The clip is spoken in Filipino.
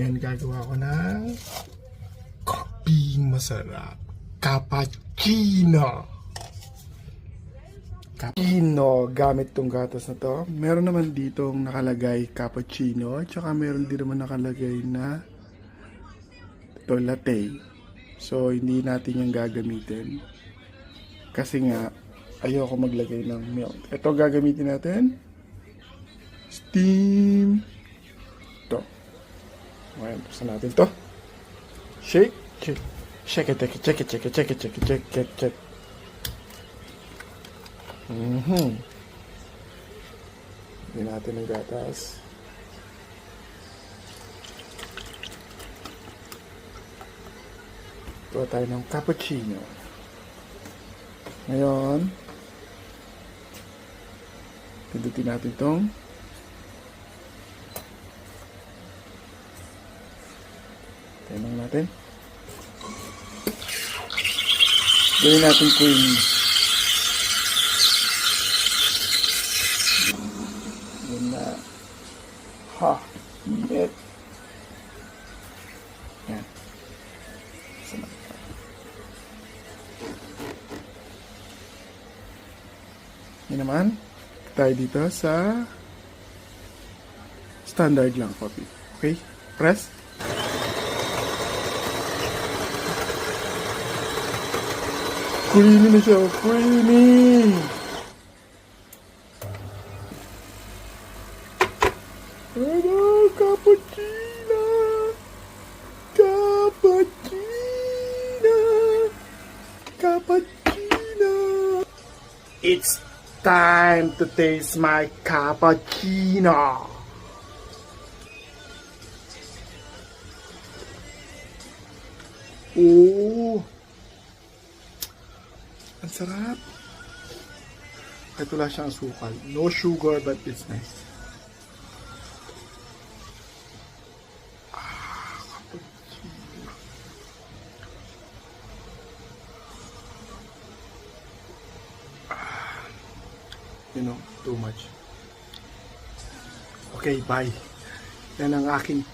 Ngayon gagawa ko ng coffee masarap. Cappuccino. Cappuccino gamit tong gatas na to. Meron naman ditong nakalagay cappuccino. Tsaka meron din naman nakalagay na ito latte. So hindi natin yung gagamitin. Kasi nga ayoko maglagay ng milk. Ito gagamitin natin. Steam. Ito. Okay, buksan natin to. Shake. Shake. Check it. Hindi natin ang gatas. Ito tayo ng cappuccino. Ngayon, pindutin natin itong tayo natin. Gawin natin cream. Yun na. Ha! Init. Yan. Sana. Yan naman. Tayo dito sa standard lang coffee. Okay? Press. Creamy na siya. Creamy! Ano? Cappuccino! Cappuccino! Cappuccino! It's time to taste my cappuccino! Oh! Ang sarap. Kahit wala siyang asukal. No sugar, but it's nice. Cappuccino. You know, too much. Okay, bye. Yan ang aking